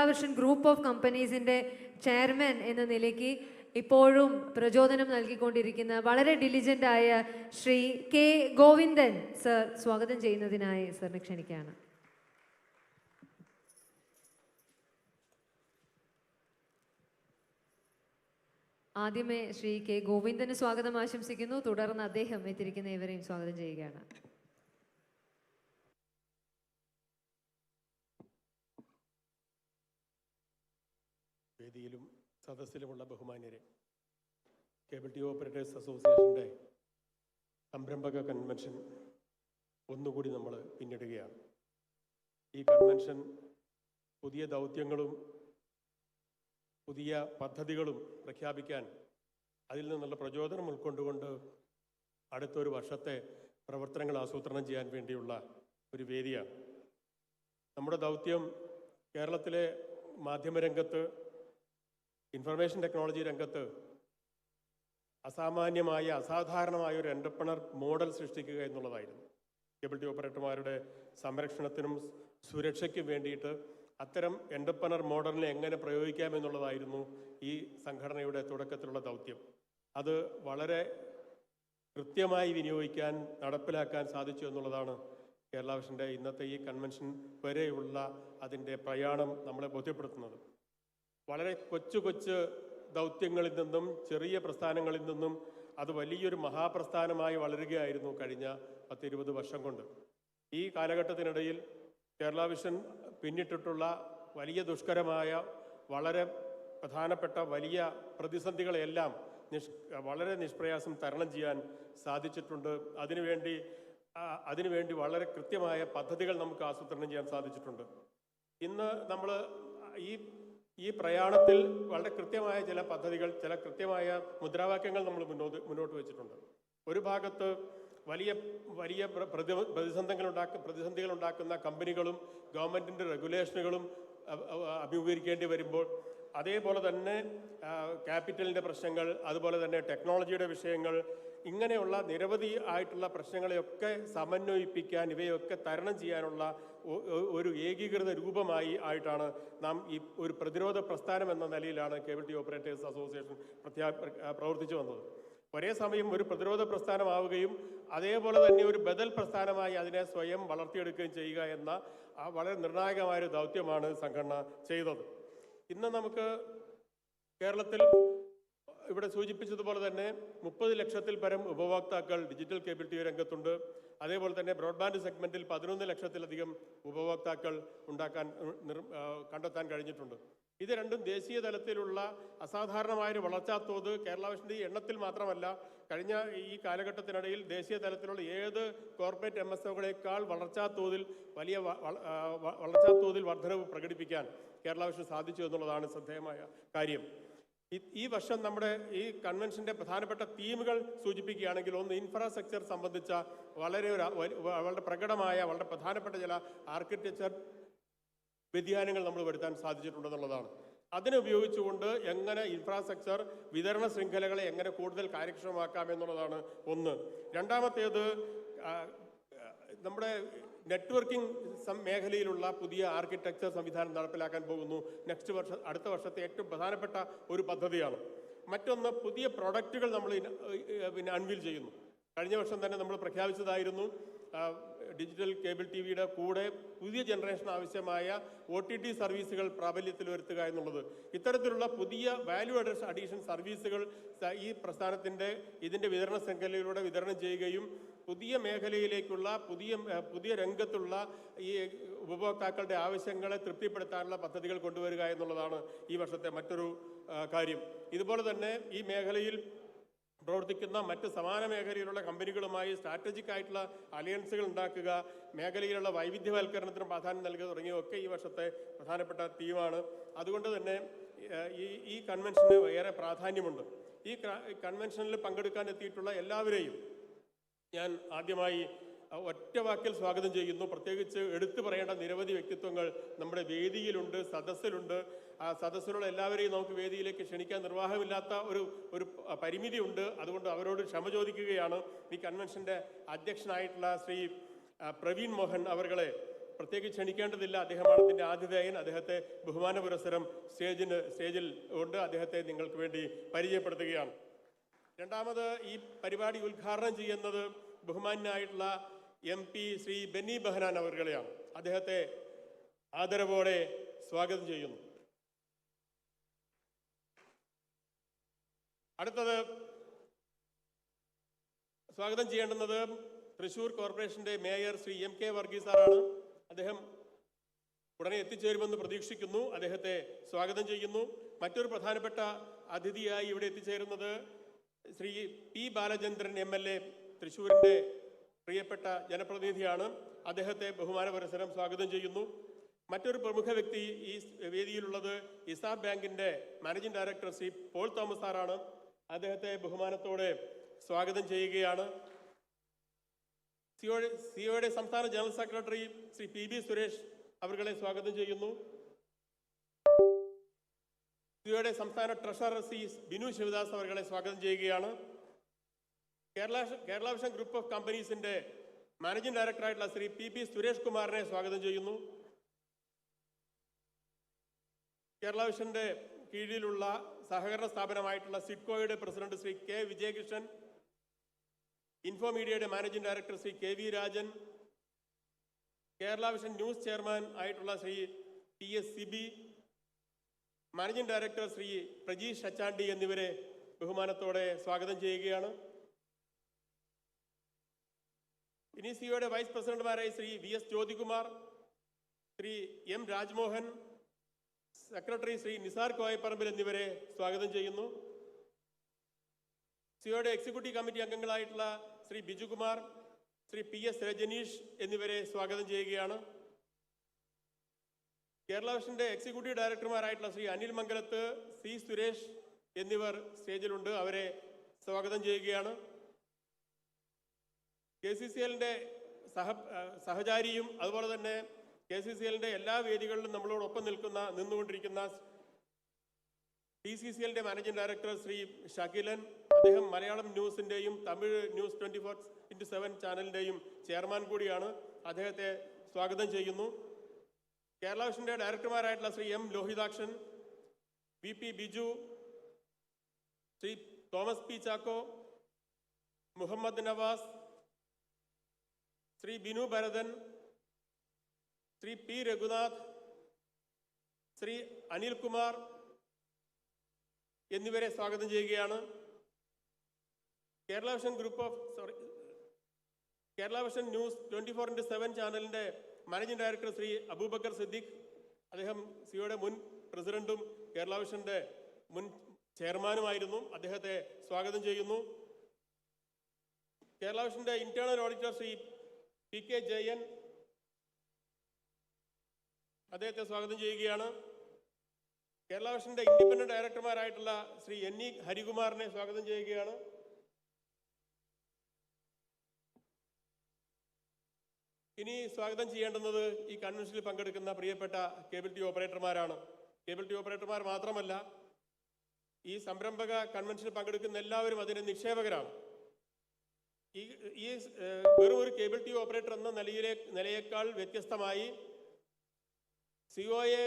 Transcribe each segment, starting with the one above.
Keralavision group of കമ്പനീസിൻ്റെ chairman എന്ന നിലയ്ക്ക് ഇപ്പോഴും പ്രചോദനം നൽകിക്കൊണ്ടിരിക്കുന്ന വളരെ ഡിലിജൻ്റ് ആയ ശ്രീ കെ ഗോവിന്ദൻ സർ സ്വാഗതം ചെയ്യുന്നതിനായി സാറിനെ ക്ഷണിക്കുകയാണ്. ആദ്യമേ ശ്രീ കെ ഗോവിന്ദന് സ്വാഗതം ആശംസിക്കുന്നു. തുടർന്ന് അദ്ദേഹം എത്തിയിരിക്കുന്ന ഇവരെയും സ്വാഗതം ചെയ്യുകയാണ്. വേദിയിലും സദസ്സിലുമുള്ള ബഹുമാന്യരെ, കേബിൾ ടി ഓപ്പറേറ്റേഴ്സ് അസോസിയേഷൻ്റെ സംരംഭക കൺവെൻഷൻ ഒന്നുകൂടി നമ്മൾ പിന്നിടുകയാണ്. ഈ കൺവെൻഷൻ പുതിയ ദൗത്യങ്ങളും പുതിയ പദ്ധതികളും പ്രഖ്യാപിക്കാൻ, അതിൽ നിന്നുള്ള പ്രചോദനം ഉൾക്കൊണ്ടുകൊണ്ട് അടുത്തൊരു വർഷത്തെ പ്രവർത്തനങ്ങൾ ആസൂത്രണം ചെയ്യാൻ വേണ്ടിയുള്ള ഒരു വേദിയാണ്. നമ്മുടെ ദൗത്യം കേരളത്തിലെ മാധ്യമരംഗത്ത്, ഇൻഫർമേഷൻ ടെക്നോളജി രംഗത്ത് അസാമാന്യമായ, അസാധാരണമായ ഒരു എൻ്റർപ്രണർ മോഡൽ സൃഷ്ടിക്കുക എന്നുള്ളതായിരുന്നു. കേബിൾ ടി ഓപ്പറേറ്റർമാരുടെ സംരക്ഷണത്തിനും സുരക്ഷയ്ക്കും വേണ്ടിയിട്ട് അത്തരം എൻ്റർപ്രണർ മോഡലിനെ എങ്ങനെ പ്രയോഗിക്കാമെന്നുള്ളതായിരുന്നു ഈ സംഘടനയുടെ തുടക്കത്തിലുള്ള ദൗത്യം. അത് വളരെ കൃത്യമായി വിനിയോഗിക്കാൻ, നടപ്പിലാക്കാൻ സാധിച്ചു എന്നുള്ളതാണ് കേരളാവിഷൻ്റെ ഇന്നത്തെ ഈ കൺവെൻഷൻ വരെയുള്ള അതിൻ്റെ പ്രയാണം നമ്മളെ ബോധ്യപ്പെടുത്തുന്നത്. വളരെ കൊച്ചു ദൗത്യങ്ങളിൽ നിന്നും, ചെറിയ പ്രസ്ഥാനങ്ങളിൽ നിന്നും അത് വലിയൊരു മഹാപ്രസ്ഥാനമായി വളരുകയായിരുന്നു കഴിഞ്ഞ 10-20 വർഷം കൊണ്ട്. ഈ കാലഘട്ടത്തിനിടയിൽ കേരളാവിഷൻ പിന്നിട്ടിട്ടുള്ള വലിയ ദുഷ്കരമായ, വളരെ പ്രധാനപ്പെട്ട വലിയ പ്രതിസന്ധികളെല്ലാം വളരെ നിഷ്പ്രയാസം തരണം ചെയ്യാൻ സാധിച്ചിട്ടുണ്ട്. അതിനുവേണ്ടി വളരെ കൃത്യമായ പദ്ധതികൾ നമുക്ക് ആസൂത്രണം ചെയ്യാൻ സാധിച്ചിട്ടുണ്ട്. ഇന്ന് നമ്മൾ ഈ പ്രയാണത്തിൽ വളരെ കൃത്യമായ ചില പദ്ധതികൾ, ചില കൃത്യമായ മുദ്രാവാക്യങ്ങൾ നമ്മൾ മുന്നോട്ട് വെച്ചിട്ടുണ്ട്. ഒരു ഭാഗത്ത് വലിയ പ്രതിസന്ധികൾ ഉണ്ടാക്കുന്ന കമ്പനികളും ഗവൺമെൻറ്റിൻ്റെ റെഗുലേഷനുകളും അഭിമുഖീകരിക്കേണ്ടി വരുമ്പോൾ, അതേപോലെ തന്നെ ക്യാപിറ്റലിൻ്റെ പ്രശ്നങ്ങൾ, അതുപോലെ തന്നെ ടെക്നോളജിയുടെ വിഷയങ്ങൾ, ഇങ്ങനെയുള്ള നിരവധി ആയിട്ടുള്ള പ്രശ്നങ്ങളെയൊക്കെ സമന്വയിപ്പിക്കാൻ, ഇവയൊക്കെ തരണം ചെയ്യാനുള്ള ഒരു ഏകീകൃത രൂപമായി ആയിട്ടാണ് നാം ഈ ഒരു പ്രതിരോധ പ്രസ്ഥാനം എന്ന നിലയിലാണ് കേബിൾ ടി ഓപ്പറേറ്റേഴ്സ് അസോസിയേഷൻ പ്രവർത്തിച്ചു വന്നത്. ഒരേ സമയം ഒരു പ്രതിരോധ പ്രസ്ഥാനമാവുകയും അതേപോലെ തന്നെ ഒരു ബദൽ പ്രസ്ഥാനമായി അതിനെ സ്വയം വളർത്തിയെടുക്കുകയും ചെയ്യുക എന്ന വളരെ നിർണായകമായൊരു ദൗത്യമാണ് സംഘടന ചെയ്തത്. ഇന്ന് നമുക്ക് കേരളത്തിൽ ഇവിടെ സൂചിപ്പിച്ചതുപോലെ തന്നെ 30 ലക്ഷത്തിൽ പരം ഉപഭോക്താക്കൾ ഡിജിറ്റൽ കേബിൾ ടി വി രംഗത്തുണ്ട്. അതേപോലെ തന്നെ ബ്രോഡ്ബാൻഡ് സെഗ്മെൻറ്റിൽ 11 ലക്ഷത്തിലധികം ഉപഭോക്താക്കൾ കണ്ടെത്താൻ കഴിഞ്ഞിട്ടുണ്ട്. ഇത് രണ്ടും ദേശീയ തലത്തിലുള്ള അസാധാരണമായൊരു വളർച്ചാത്തോത് കേരളാവിഷൻ്റെ ഈ എണ്ണത്തിൽ മാത്രമല്ല, കഴിഞ്ഞ ഈ കാലഘട്ടത്തിനിടയിൽ ദേശീയ തലത്തിലുള്ള ഏത് കോർപ്പറേറ്റ് MSOകളേക്കാൾ വലിയ വളർച്ചാത്തോതിൽ വർധനവ് പ്രകടിപ്പിക്കാൻ കേരളാവിഷന് സാധിച്ചു എന്നുള്ളതാണ് ശ്രദ്ധേയമായ കാര്യം. ഈ വർഷം നമ്മുടെ ഈ കൺവെൻഷൻ്റെ പ്രധാനപ്പെട്ട തീമുകൾ സൂചിപ്പിക്കുകയാണെങ്കിൽ, ഒന്ന്, ഇൻഫ്രാസ്ട്രക്ചർ സംബന്ധിച്ച വളരെ പ്രകടമായ, വളരെ പ്രധാനപ്പെട്ട ചില ആർക്കിടെക്ചർ വ്യതിയാനങ്ങൾ നമ്മൾ വരുത്താൻ സാധിച്ചിട്ടുണ്ടെന്നുള്ളതാണ്. അതിനെ ഉപയോഗിച്ചുകൊണ്ട് എങ്ങനെ ഇൻഫ്രാസ്ട്രക്ചർ വിതരണ ശൃംഖലകളെ എങ്ങനെ കൂടുതൽ കാര്യക്ഷമമാക്കാം എന്നുള്ളതാണ് ഒന്ന്. രണ്ടാമത്തേത്, നമ്മുടെ നെറ്റ്വർക്കിംഗ് മേഖലയിലുള്ള പുതിയ ആർക്കിടെക്ചർ സംവിധാനം നടപ്പിലാക്കാൻ പോകുന്നു. അടുത്ത വർഷത്തെ ഏറ്റവും പ്രധാനപ്പെട്ട ഒരു പദ്ധതിയാണ്. മറ്റൊന്ന്, പുതിയ പ്രൊഡക്റ്റുകൾ നമ്മൾ അൺവീൽ ചെയ്യുന്നു. കഴിഞ്ഞ വർഷം തന്നെ നമ്മൾ പ്രഖ്യാപിച്ചതായിരുന്നു ഡിജിറ്റൽ കേബിൾ ടി വിയുടെ കൂടെ പുതിയ ജനറേഷൻ ആവശ്യമായ OTT സർവീസുകൾ പ്രാബല്യത്തിൽ വരുത്തുക എന്നുള്ളത്. ഇത്തരത്തിലുള്ള പുതിയ വാല്യൂ അഡീഷൻ സർവീസുകൾ ഈ ഇതിൻ്റെ വിതരണ ശൃംഖലയിലൂടെ വിതരണം ചെയ്യുകയും പുതിയ മേഖലയിലേക്കുള്ള പുതിയ രംഗത്തുള്ള ഈ ഉപഭോക്താക്കളുടെ ആവശ്യങ്ങളെ തൃപ്തിപ്പെടുത്താനുള്ള പദ്ധതികൾ കൊണ്ടുവരിക എന്നുള്ളതാണ് ഈ വർഷത്തെ മറ്റൊരു കാര്യം. ഇതുപോലെ തന്നെ ഈ മേഖലയിൽ പ്രവർത്തിക്കുന്ന മറ്റ് സമാന മേഖലയിലുള്ള കമ്പനികളുമായി സ്ട്രാറ്റജിക് ആയിട്ടുള്ള അലയൻസുകൾ ഉണ്ടാക്കുക, മേഖലയിലുള്ള വൈവിധ്യവൽക്കരണത്തിന് പ്രാധാന്യം നൽകുക തുടങ്ങിയവയൊക്കെ ഈ വർഷത്തെ പ്രധാനപ്പെട്ട തീമാണ്. അതുകൊണ്ട് തന്നെ ഈ കൺവെൻഷന് ഏറെ പ്രാധാന്യമുണ്ട്. ഈ കൺവെൻഷനിൽ പങ്കെടുക്കാൻ എത്തിയിട്ടുള്ള എല്ലാവരെയും ഞാൻ ആദ്യമായി ഒറ്റ വാക്കിൽ സ്വാഗതം ചെയ്യുന്നു. പ്രത്യേകിച്ച് എടുത്തു പറയേണ്ട നിരവധി വ്യക്തിത്വങ്ങൾ നമ്മുടെ വേദിയിലുണ്ട്, സദസ്സിലുണ്ട്. ആ സദസ്സിലുള്ള എല്ലാവരെയും നമുക്ക് വേദിയിലേക്ക് ക്ഷണിക്കാൻ നിർവാഹമില്ലാത്ത ഒരു പരിമിതിയുണ്ട്. അതുകൊണ്ട് അവരോട് ക്ഷമ ചോദിക്കുകയാണ്. ഈ കൺവെൻഷൻ്റെ അധ്യക്ഷനായിട്ടുള്ള ശ്രീ പ്രവീൺ മോഹൻ അവരുടെ പ്രത്യേകിച്ച് ക്ഷണിക്കേണ്ടതില്ല, അദ്ദേഹമാണ് ഇതിൻ്റെ ആതിഥേയൻ. അദ്ദേഹത്തെ ബഹുമാന പുരസ്സരം സ്റ്റേജിൽ കൊണ്ട് അദ്ദേഹത്തെ നിങ്ങൾക്ക് വേണ്ടി പരിചയപ്പെടുത്തുകയാണ്. രണ്ടാമത് ഈ പരിപാടി ഉദ്ഘാടനം ചെയ്യുന്നത് ബഹുമാന്യനായിട്ടുള്ള MP ശ്രീ ബെന്നി ബെഹനാൻ അവർകളെയാണ്. അദ്ദേഹത്തെ ആദരവോടെ സ്വാഗതം ചെയ്യുന്നു. അടുത്തത് സ്വാഗതം ചെയ്യേണ്ടുന്നത് തൃശൂർ കോർപ്പറേഷന്റെ മേയർ ശ്രീ MK വർഗീസ് സാറാണ്. അദ്ദേഹം ഉടനെ എത്തിച്ചേരുമെന്ന് പ്രതീക്ഷിക്കുന്നു. അദ്ദേഹത്തെ സ്വാഗതം ചെയ്യുന്നു. മറ്റൊരു പ്രധാനപ്പെട്ട അതിഥിയായി ഇവിടെ എത്തിച്ചേരുന്നത് ശ്രീ P ബാലചന്ദ്രൻ MLA, തൃശൂരിൻ്റെ പ്രിയപ്പെട്ട ജനപ്രതിനിധിയാണ്. അദ്ദേഹത്തെ ബഹുമാന പുരസ്സരം സ്വാഗതം ചെയ്യുന്നു. മറ്റൊരു പ്രമുഖ വ്യക്തി ഈ വേദിയിലുള്ളത് ഇസാബ് ബാങ്കിൻ്റെ മാനേജിംഗ് ഡയറക്ടർ ശ്രീ പോൾ തോമസ് സാറാണ്. അദ്ദേഹത്തെ ബഹുമാനത്തോടെ സ്വാഗതം ചെയ്യുകയാണ്. സിഒയുടെ സംസ്ഥാന general secretary Shri PB Suresh അവർകളെ സ്വാഗതം ചെയ്യുന്നു. സിഒയുടെ സംസ്ഥാന ട്രഷറർ ശ്രീ ബിനു ശിവദാസ് അവർകളെ സ്വാഗതം ചെയ്യുകയാണ്. കേരള വിഷൻ ഗ്രൂപ്പ് ഓഫ് കമ്പനീസിന്റെ മാനേജിംഗ് ഡയറക്ടറായിട്ടുള്ള ശ്രീ PP സുരേഷ് കുമാറിനെ സ്വാഗതം ചെയ്യുന്നു. കേരള വിഷന്റെ കീഴിലുള്ള സഹകരണ സ്ഥാപനമായിട്ടുള്ള സിഡ്കോയുടെ പ്രസിഡന്റ് ശ്രീ K വിജയകൃഷ്ണൻ, ഇൻഫോമീഡിയയുടെ managing director Shri KV Rajan, Kerala vision news chairman ആയിട്ടുള്ള Shri PS Sibi, managing director Shri Prajeesh Achandi എന്നിവരെ ബഹുമാനത്തോടെ സ്വാഗതം ചെയ്യുകയാണ്. ഇനി സിഒയുടെ വൈസ് പ്രസിഡന്റുമാരായി Shri VS Jyothikumar, Shri M Rajmohan, secretary Shri Nisar Koyaparambil എന്നിവരെ സ്വാഗതം ചെയ്യുന്നു. സിഒയുടെ എക്സിക്യൂട്ടീവ് കമ്മിറ്റി അംഗങ്ങളായിട്ടുള്ള ശ്രീ ബിജുകുമാർ, ശ്രീ PS രജനീഷ് എന്നിവരെ സ്വാഗതം ചെയ്യുകയാണ്. കേരള വിഷന്റെ എക്സിക്യൂട്ടീവ് ഡയറക്ടർമാരായിട്ടുള്ള ശ്രീ അനിൽ മംഗലത്ത്, C സുരേഷ് എന്നിവർ സ്റ്റേജിലുണ്ട്. അവരെ സ്വാഗതം ചെയ്യുകയാണ്. KCCLന്റെ സഹചാരിയും അതുപോലെ തന്നെ KCCLന്റെ എല്ലാ വേദികളിലും നമ്മളോടൊപ്പം നിന്നുകൊണ്ടിരിക്കുന്ന PCCLന്റെ മാനേജിംഗ് ഡയറക്ടർ ശ്രീ ഷകിലൻ, അദ്ദേഹം മലയാളം ന്യൂസിന്റെയും തമിഴ് ന്യൂസ് 24x7 ചാനലിന്റെയും ചെയർമാൻ കൂടിയാണ്. അദ്ദേഹത്തെ സ്വാഗതം ചെയ്യുന്നു. കേരള വിഷന്റെ ഡയറക്ടർമാരായിട്ടുള്ള Shri M Lohithakshan, VP Biju, Shri Thomas P Chacko, Muhammad Navas, Shri Binu Bharathan, Shri P Reghunath, Shri Anilkumar എന്നിവരെ സ്വാഗതം ചെയ്യുകയാണ്. കേരള വിഷൻ ന്യൂസ് 24x7 ചാനലിന്റെ മാനേജിംഗ് ഡയറക്ടർ ശ്രീ അബൂബക്കർ സിദ്ദീഖ്, അദ്ദേഹം സിഒയുടെ മുൻ പ്രസിഡന്റും കേരള വിഷന്റെ മുൻ ചെയർമാനുമായിരുന്നു. അദ്ദേഹത്തെ സ്വാഗതം ചെയ്യുന്നു. കേരള വിഷന്റെ internal auditor Shri PK Jayan, അദ്ദേഹത്തെ സ്വാഗതം ചെയ്യുകയാണ്. കേരള വിഷന്റെ ഇൻഡിപെൻഡന്റ് ഡയറക്ടർമാരായിട്ടുള്ള ശ്രീ NE ഹരികുമാറിനെ സ്വാഗതം ചെയ്യുകയാണ്. ഇനി സ്വാഗതം ചെയ്യേണ്ടുന്നത് ഈ കൺവെൻഷനിൽ പങ്കെടുക്കുന്ന പ്രിയപ്പെട്ട കേബിൾ ടി ഓപ്പറേറ്റർമാരാണ്. കേബിൾ ടി ഓപ്പറേറ്റർമാർ മാത്രമല്ല, ഈ സംരംഭക കൺവെൻഷനിൽ പങ്കെടുക്കുന്ന എല്ലാവരും അതിന് നിക്ഷേപകരാണ്. ഈ വെറും ഒരു കേബിൾ ടി ഓപ്പറേറ്റർ എന്ന നിലയേക്കാൾ വ്യത്യസ്തമായി സിഒയെ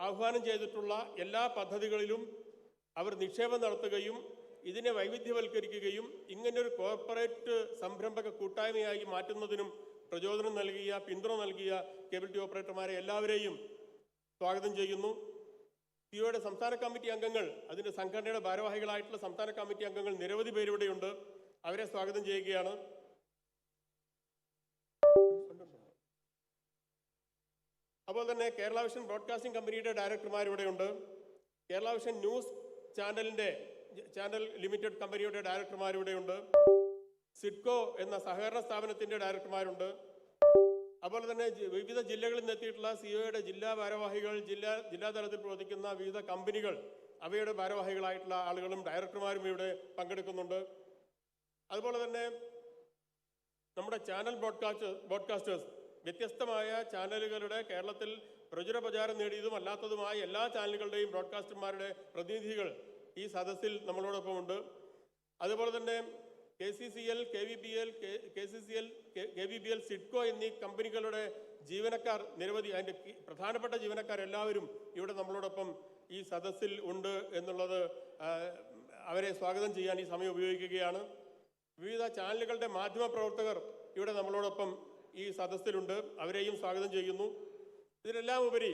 ആഹ്വാനം ചെയ്തിട്ടുള്ള എല്ലാ പദ്ധതികളിലും അവർ നിക്ഷേപം നടത്തുകയും ഇതിനെ വൈവിധ്യവൽക്കരിക്കുകയും ഇങ്ങനൊരു കോർപ്പറേറ്റ് സംരംഭക കൂട്ടായ്മയായി മാറ്റുന്നതിനും പ്രചോദനം നൽകിയ, പിന്തുണ നൽകിയ കേബിൾ ടി ഓപ്പറേറ്റർമാരെ എല്ലാവരെയും സ്വാഗതം ചെയ്യുന്നു. സിഒയുടെ സംസ്ഥാന കമ്മിറ്റി അംഗങ്ങൾ, അതിൻ്റെ സംഘടനയുടെ ഭാരവാഹികളായിട്ടുള്ള സംസ്ഥാന കമ്മിറ്റി അംഗങ്ങൾ നിരവധി പേരിവിടെയുണ്ട്. അവരെ സ്വാഗതം ചെയ്യുകയാണ്. അതുപോലെ തന്നെ കേരള വിഷൻ ബ്രോഡ്കാസ്റ്റിംഗ് കമ്പനിയുടെ ഡയറക്ടർമാർ ഇവിടെയുണ്ട്. Kerala vision news channel limited കമ്പനിയുടെ ഡയറക്ടർമാർ ഇവിടെയുണ്ട്. സിഡ്കോ എന്ന സഹകരണ സ്ഥാപനത്തിന്റെ ഡയറക്ടർമാരുണ്ട്. അതുപോലെ തന്നെ വിവിധ ജില്ലകളിൽ നിന്നെത്തിയിട്ടുള്ള സിഒയുടെ ജില്ലാ ഭാരവാഹികൾ, ജില്ലാ തലത്തിൽ പ്രവർത്തിക്കുന്ന വിവിധ കമ്പനികൾ, അവയുടെ ഭാരവാഹികളായിട്ടുള്ള ആളുകളും ഡയറക്ടർമാരും ഇവിടെ പങ്കെടുക്കുന്നുണ്ട്. അതുപോലെ തന്നെ നമ്മുടെ ചാനൽ ബ്രോഡ്കാസ്റ്റേഴ്സ്, വ്യത്യസ്തമായ ചാനലുകളുടെ കേരളത്തിൽ പ്രചാരം നേടിയതും അല്ലാത്തതുമായ എല്ലാ ചാനലുകളുടെയും ബ്രോഡ്കാസ്റ്റർമാരുടെ പ്രതിനിധികൾ ഈ സദസ്സിൽ നമ്മളോടൊപ്പം ഉണ്ട്. അതുപോലെ തന്നെ KCCL, KVBL, KCCL, KVBL, SIDCO എന്നീ കമ്പനികളുടെ ജീവനക്കാർ നിരവധി, അതിൻ്റെ പ്രധാനപ്പെട്ട ജീവനക്കാർ എല്ലാവരും ഇവിടെ നമ്മളോടൊപ്പം ഈ സദസ്സിൽ ഉണ്ട് എന്നുള്ളത് അവരെ സ്വാഗതം ചെയ്യാൻ ഈ സമയം ഉപയോഗിക്കുകയാണ്. വിവിധ ചാനലുകളുടെ മാധ്യമ പ്രവർത്തകർ ഇവിടെ നമ്മളോടൊപ്പം ഈ സദസ്സിലുണ്ട്, അവരെയും സ്വാഗതം ചെയ്യുന്നു. ഇതിനെല്ലാം ഉപരി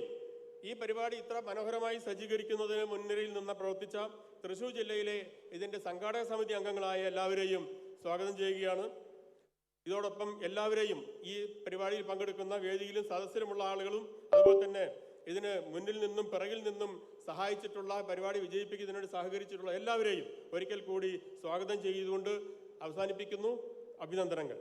ഈ പരിപാടി ഇത്ര മനോഹരമായി സജ്ജീകരിക്കുന്നതിന് മുൻനിരയിൽ നിന്ന് പ്രവർത്തിച്ച തൃശ്ശൂർ ജില്ലയിലെ ഇതിൻ്റെ സംഘാടക സമിതി അംഗങ്ങളായ എല്ലാവരെയും സ്വാഗതം ചെയ്യുകയാണ്. ഇതോടൊപ്പം എല്ലാവരെയും ഈ പരിപാടിയിൽ പങ്കെടുക്കുന്ന വേദിയിലും സദസ്സിലുമുള്ള ആളുകളും അതുപോലെ തന്നെ ഇതിന് മുന്നിൽ നിന്നും പിറകിൽ നിന്നും സഹായിച്ചിട്ടുള്ള, പരിപാടി വിജയിപ്പിക്കുന്നതിനോട് സഹകരിച്ചിട്ടുള്ള എല്ലാവരെയും ഒരിക്കൽ കൂടി സ്വാഗതം ചെയ്തുകൊണ്ട് അവസാനിപ്പിക്കുന്നു. അഭിനന്ദനങ്ങൾ.